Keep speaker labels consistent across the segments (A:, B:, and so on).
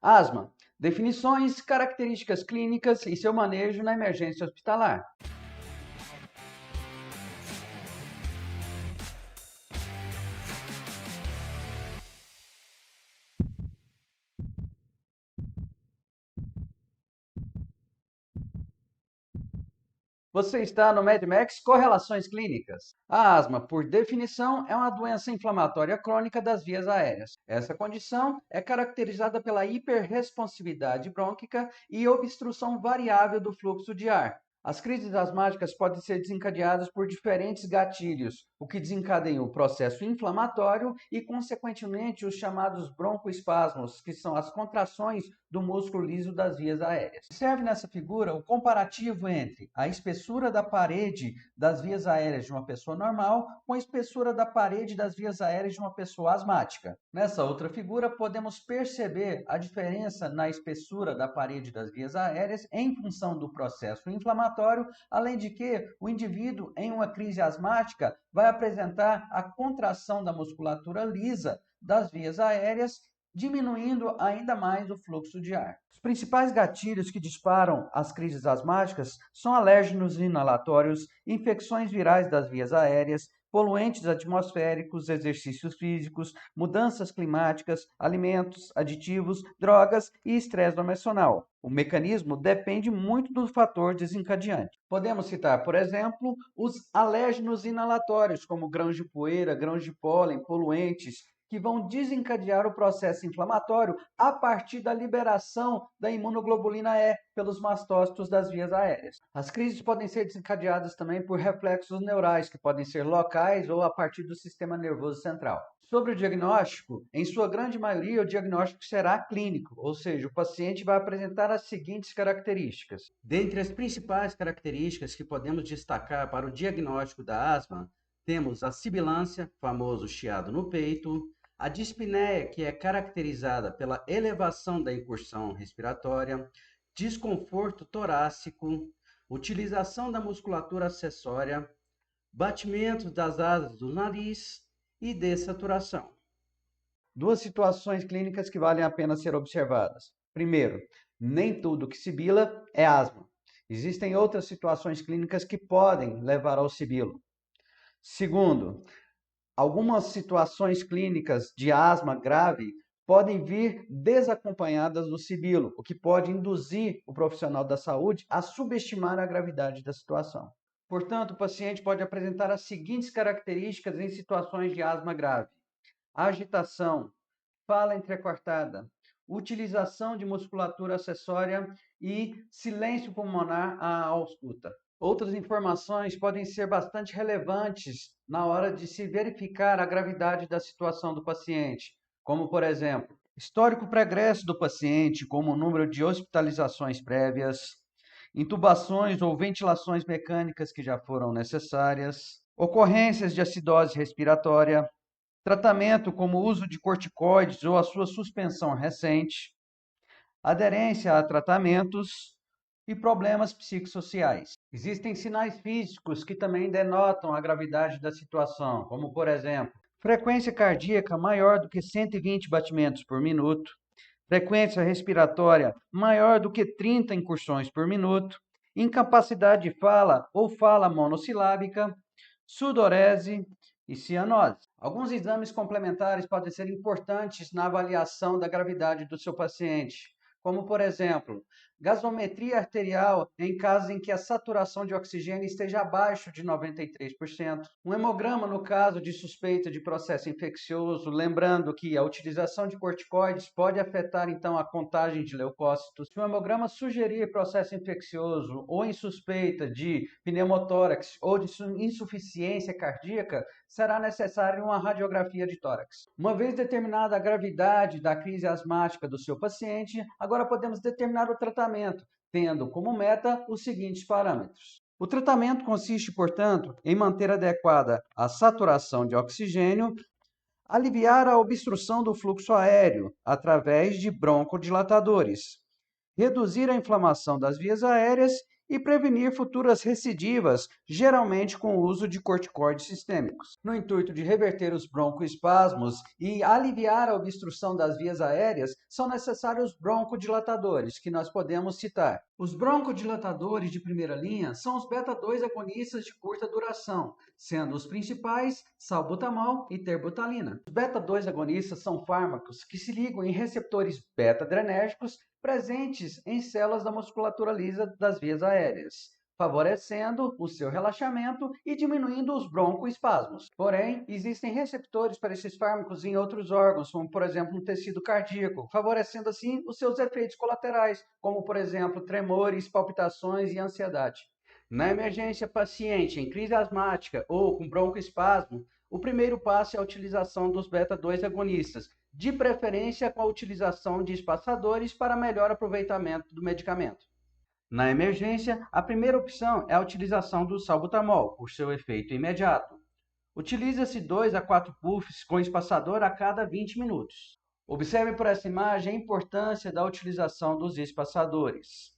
A: Asma. Definições, características clínicas e seu manejo na emergência hospitalar. Você está no MedMax Correlações Clínicas. A asma, por definição, é uma doença inflamatória crônica das vias aéreas. Essa condição é caracterizada pela hiperresponsividade brônquica e obstrução variável do fluxo de ar. As crises asmáticas podem ser desencadeadas por diferentes gatilhos, o que desencadeia o processo inflamatório e, consequentemente, os chamados broncoespasmos, que são as contrações do músculo liso das vias aéreas. Observe nessa figura o comparativo entre a espessura da parede das vias aéreas de uma pessoa normal com a espessura da parede das vias aéreas de uma pessoa asmática. Nessa outra figura, podemos perceber a diferença na espessura da parede das vias aéreas em função do processo inflamatório, além de que o indivíduo em uma crise asmática vai apresentar a contração da musculatura lisa das vias aéreas, diminuindo ainda mais o fluxo de ar. Os principais gatilhos que disparam as crises asmáticas são alérgenos inalatórios, infecções virais das vias aéreas, poluentes atmosféricos, exercícios físicos, mudanças climáticas, alimentos, aditivos, drogas e estresse emocional. O mecanismo depende muito do fator desencadeante. Podemos citar, por exemplo, os alérgenos inalatórios, como grãos de poeira, grãos de pólen, poluentes, que vão desencadear o processo inflamatório a partir da liberação da imunoglobulina E pelos mastócitos das vias aéreas. As crises podem ser desencadeadas também por reflexos neurais, que podem ser locais ou a partir do sistema nervoso central. Sobre o diagnóstico, em sua grande maioria, o diagnóstico será clínico, ou seja, o paciente vai apresentar as seguintes características. Dentre as principais características que podemos destacar para o diagnóstico da asma, temos a sibilância, famoso chiado no peito, a dispneia, que é caracterizada pela elevação da incursão respiratória, desconforto torácico, utilização da musculatura acessória, batimentos das asas do nariz e dessaturação. Duas situações clínicas que valem a pena ser observadas. Primeiro, nem tudo que sibila é asma. Existem outras situações clínicas que podem levar ao sibilo. Segundo, algumas situações clínicas de asma grave podem vir desacompanhadas do sibilo, o que pode induzir o profissional da saúde a subestimar a gravidade da situação. Portanto, o paciente pode apresentar as seguintes características em situações de asma grave: agitação, fala entrecortada, utilização de musculatura acessória e silêncio pulmonar à ausculta. Outras informações podem ser bastante relevantes na hora de se verificar a gravidade da situação do paciente, como, por exemplo, histórico pregresso do paciente, como o número de hospitalizações prévias, intubações ou ventilações mecânicas que já foram necessárias, ocorrências de acidose respiratória, tratamento como o uso de corticoides ou a sua suspensão recente, aderência a tratamentos e problemas psicossociais. Existem sinais físicos que também denotam a gravidade da situação, como, por exemplo, frequência cardíaca maior do que 120 batimentos por minuto, frequência respiratória maior do que 30 incursões por minuto, incapacidade de fala ou fala monossilábica, sudorese e cianose. Alguns exames complementares podem ser importantes na avaliação da gravidade do seu paciente, como, por exemplo, gasometria arterial em casos em que a saturação de oxigênio esteja abaixo de 93%. Um hemograma no caso de suspeita de processo infeccioso, lembrando que a utilização de corticoides pode afetar, então, a contagem de leucócitos. Se o hemograma sugerir processo infeccioso ou em suspeita de pneumotórax ou de insuficiência cardíaca, será necessária uma radiografia de tórax. Uma vez determinada a gravidade da crise asmática do seu paciente, agora podemos determinar o tratamento, tendo como meta os seguintes parâmetros. O tratamento consiste, portanto, em manter adequada a saturação de oxigênio, aliviar a obstrução do fluxo aéreo através de broncodilatadores, reduzir a inflamação das vias aéreas e prevenir futuras recidivas, geralmente com o uso de corticoides sistêmicos. No intuito de reverter os broncoespasmos e aliviar a obstrução das vias aéreas, são necessários broncodilatadores, que nós podemos citar. Os broncodilatadores de primeira linha são os beta-2 agonistas de curta duração, sendo os principais salbutamol e terbutalina. Os beta-2 agonistas são fármacos que se ligam em receptores beta-adrenérgicos presentes em células da musculatura lisa das vias aéreas, favorecendo o seu relaxamento e diminuindo os broncoespasmos. Porém, existem receptores para esses fármacos em outros órgãos, como por exemplo no tecido cardíaco, favorecendo assim os seus efeitos colaterais, como por exemplo tremores, palpitações e ansiedade. Na emergência paciente em crise asmática ou com broncoespasmo, o primeiro passo é a utilização dos beta-2 agonistas, de preferência com a utilização de espaçadores para melhor aproveitamento do medicamento. Na emergência, a primeira opção é a utilização do salbutamol, por seu efeito imediato. Utiliza-se 2 a 4 puffs com espaçador a cada 20 minutos. Observe por essa imagem a importância da utilização dos espaçadores.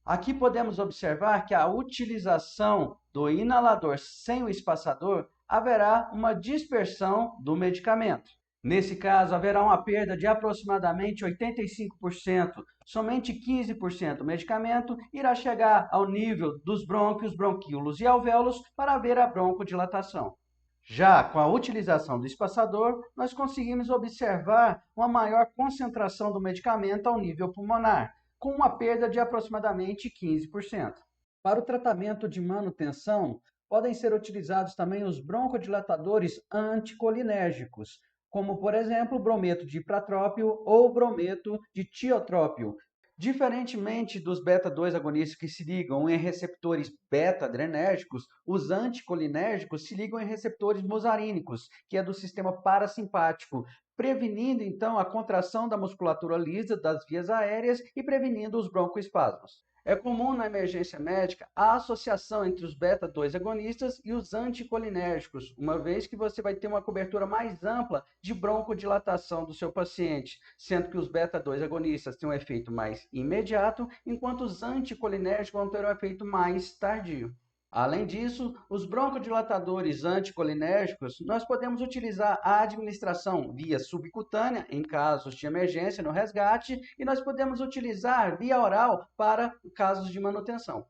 A: Aqui podemos observar que a utilização do inalador sem o espaçador haverá uma dispersão do medicamento. Nesse caso, haverá uma perda de aproximadamente 85%, somente 15% do medicamento irá chegar ao nível dos brônquios, bronquíolos e alvéolos para haver a broncodilatação. Já com a utilização do espaçador, nós conseguimos observar uma maior concentração do medicamento ao nível pulmonar, com uma perda de aproximadamente 15%. Para o tratamento de manutenção, podem ser utilizados também os broncodilatadores anticolinérgicos, como por exemplo o brometo de ipratrópio ou brometo de tiotrópio. Diferentemente dos beta-2 agonistas que se ligam em receptores beta-adrenérgicos, os anticolinérgicos se ligam em receptores musarínicos, que é do sistema parasimpático, prevenindo então a contração da musculatura lisa das vias aéreas e prevenindo os broncoespasmos. É comum na emergência médica a associação entre os beta-2 agonistas e os anticolinérgicos, uma vez que você vai ter uma cobertura mais ampla de broncodilatação do seu paciente, sendo que os beta-2 agonistas têm um efeito mais imediato, enquanto os anticolinérgicos vão ter um efeito mais tardio. Além disso, os broncodilatadores anticolinérgicos, nós podemos utilizar a administração via subcutânea em casos de emergência no resgate e nós podemos utilizar via oral para casos de manutenção.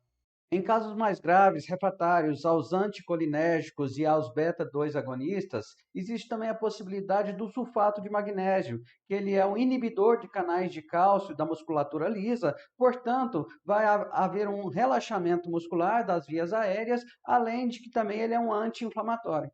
A: Em casos mais graves, refratários aos anticolinérgicos e aos beta-2 agonistas, existe também a possibilidade do sulfato de magnésio, que ele é um inibidor de canais de cálcio da musculatura lisa, portanto, vai haver um relaxamento muscular das vias aéreas, além de que também ele é um anti-inflamatório.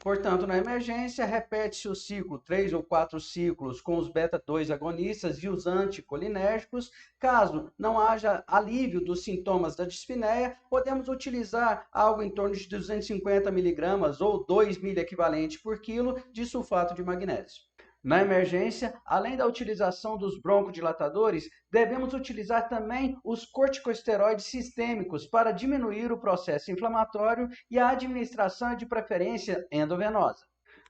A: Portanto, na emergência, repete-se o ciclo, 3 ou 4 ciclos com os beta-2 agonistas e os anticolinérgicos. Caso não haja alívio dos sintomas da dispneia, podemos utilizar algo em torno de 250 mg ou 2 ml equivalente por quilo de sulfato de magnésio. Na emergência, além da utilização dos broncodilatadores, devemos utilizar também os corticosteroides sistêmicos para diminuir o processo inflamatório e a administração é de preferência endovenosa.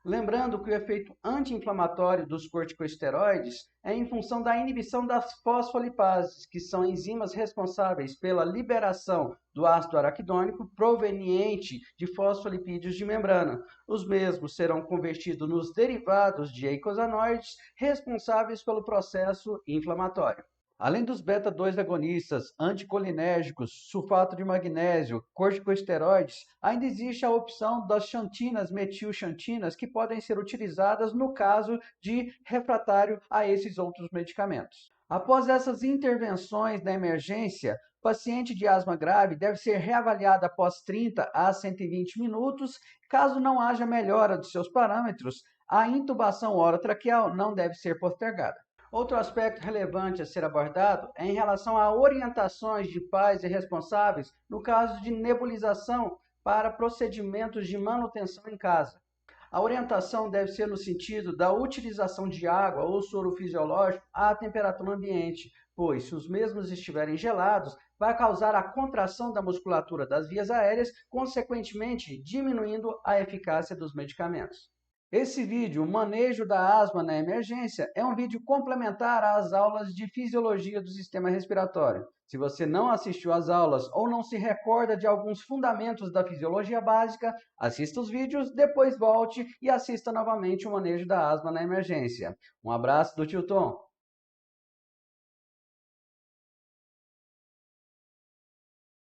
A: Lembrando que o efeito anti-inflamatório dos corticosteroides é em função da inibição das fosfolipases, que são enzimas responsáveis pela liberação do ácido araquidônico proveniente de fosfolipídios de membrana. Os mesmos serão convertidos nos derivados de eicosanoides responsáveis pelo processo inflamatório. Além dos beta-2 agonistas, anticolinérgicos, sulfato de magnésio, corticosteroides, ainda existe a opção das xantinas, metilxantinas, que podem ser utilizadas no caso de refratário a esses outros medicamentos. Após essas intervenções na emergência, o paciente de asma grave deve ser reavaliado após 30 a 120 minutos. Caso não haja melhora dos seus parâmetros, a intubação orotraqueal não deve ser postergada. Outro aspecto relevante a ser abordado é em relação a orientações de pais e responsáveis no caso de nebulização para procedimentos de manutenção em casa. A orientação deve ser no sentido da utilização de água ou soro fisiológico à temperatura ambiente, pois se os mesmos estiverem gelados, vai causar a contração da musculatura das vias aéreas, consequentemente diminuindo a eficácia dos medicamentos. Esse vídeo, o manejo da asma na emergência, é um vídeo complementar às aulas de fisiologia do sistema respiratório. Se você não assistiu às aulas ou não se recorda de alguns fundamentos da fisiologia básica, assista os vídeos, depois volte e assista novamente o manejo da asma na emergência. Um abraço do Tio Tom.